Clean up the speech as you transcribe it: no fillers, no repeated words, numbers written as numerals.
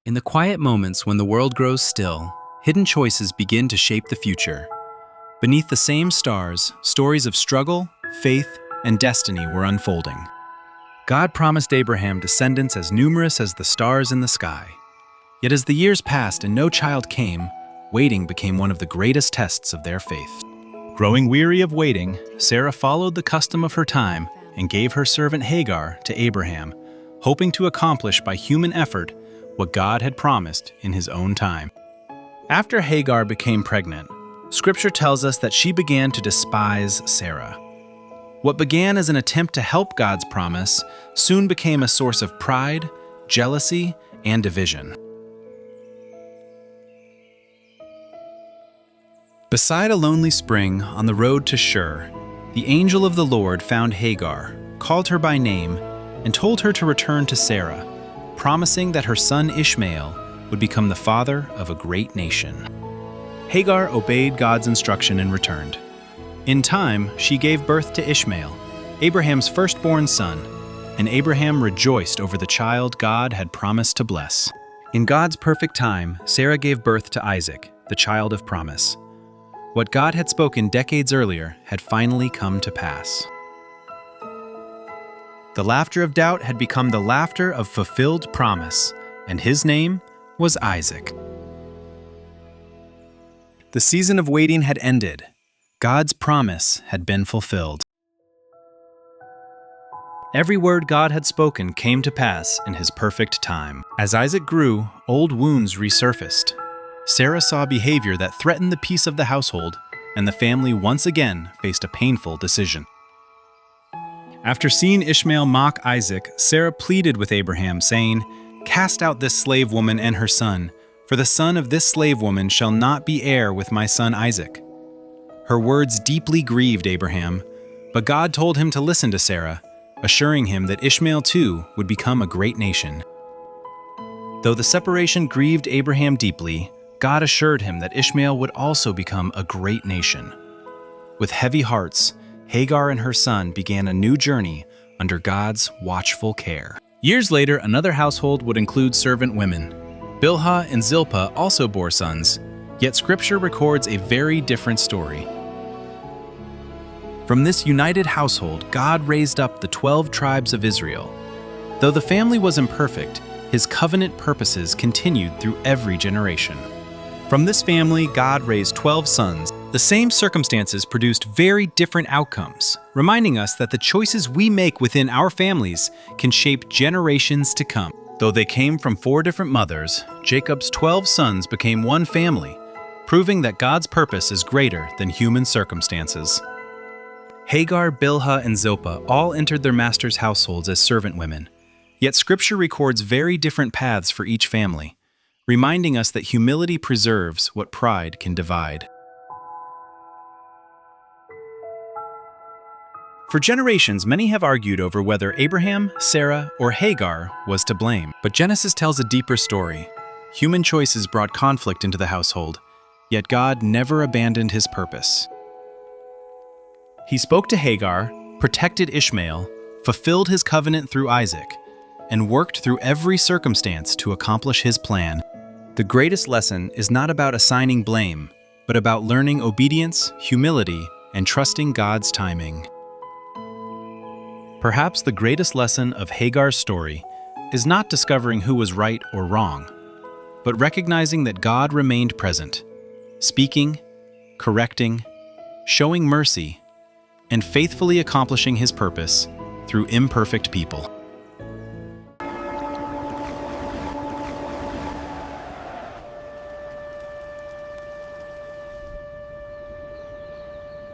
In the quiet moments when the world grows still, hidden choices begin to shape the future. Beneath the same stars, stories of struggle, faith, and destiny were unfolding. God promised Abraham descendants as numerous as the stars in the sky. Yet as the years passed and no child came, waiting became one of the greatest tests of their faith. Growing weary of waiting, Sarah followed the custom of her time and gave her servant Hagar to Abraham, hoping to accomplish by human effort what God had promised in his own time. After Hagar became pregnant, Scripture tells us that she began to despise Sarah. What began as an attempt to help God's promise soon became a source of pride, jealousy, and division. Beside a lonely spring on the road to Shur, the angel of the Lord found Hagar, called her by name, and told her to return to Sarah, promising that her son Ishmael would become the father of a great nation. Hagar obeyed God's instruction and returned. In time, she gave birth to Ishmael, Abraham's firstborn son, and Abraham rejoiced over the child God had promised to bless. In God's perfect time, Sarah gave birth to Isaac, the child of promise. What God had spoken decades earlier had finally come to pass. The laughter of doubt had become the laughter of fulfilled promise, and his name was Isaac. The season of waiting had ended. God's promise had been fulfilled. Every word God had spoken came to pass in his perfect time. As Isaac grew, old wounds resurfaced. Sarah saw behavior that threatened the peace of the household, and the family once again faced a painful decision. After seeing Ishmael mock Isaac, Sarah pleaded with Abraham, saying, "Cast out this slave woman and her son, for the son of this slave woman shall not be heir with my son Isaac." Her words deeply grieved Abraham, but God told him to listen to Sarah, assuring him that Ishmael too would become a great nation. Though the separation grieved Abraham deeply, God assured him that Ishmael would also become a great nation. With heavy hearts, Hagar and her son began a new journey under God's watchful care. Years later, another household would include servant women. Bilhah and Zilpah also bore sons, yet Scripture records a very different story. From this united household, God raised up the 12 tribes of Israel. Though the family was imperfect, his covenant purposes continued through every generation. From this family, God raised 12 sons. The same circumstances produced very different outcomes, reminding us that the choices we make within our families can shape generations to come. Though they came from 4 different mothers, Jacob's 12 sons became one family, proving that God's purpose is greater than human circumstances. Hagar, Bilhah, and Zilpah all entered their master's households as servant women, yet Scripture records very different paths for each family, reminding us that humility preserves what pride can divide. For generations, many have argued over whether Abraham, Sarah, or Hagar was to blame. But Genesis tells a deeper story. Human choices brought conflict into the household, yet God never abandoned his purpose. He spoke to Hagar, protected Ishmael, fulfilled his covenant through Isaac, and worked through every circumstance to accomplish his plan. The greatest lesson is not about assigning blame, but about learning obedience, humility, and trusting God's timing. Perhaps the greatest lesson of Hagar's story is not discovering who was right or wrong, but recognizing that God remained present, speaking, correcting, showing mercy, and faithfully accomplishing his purpose through imperfect people.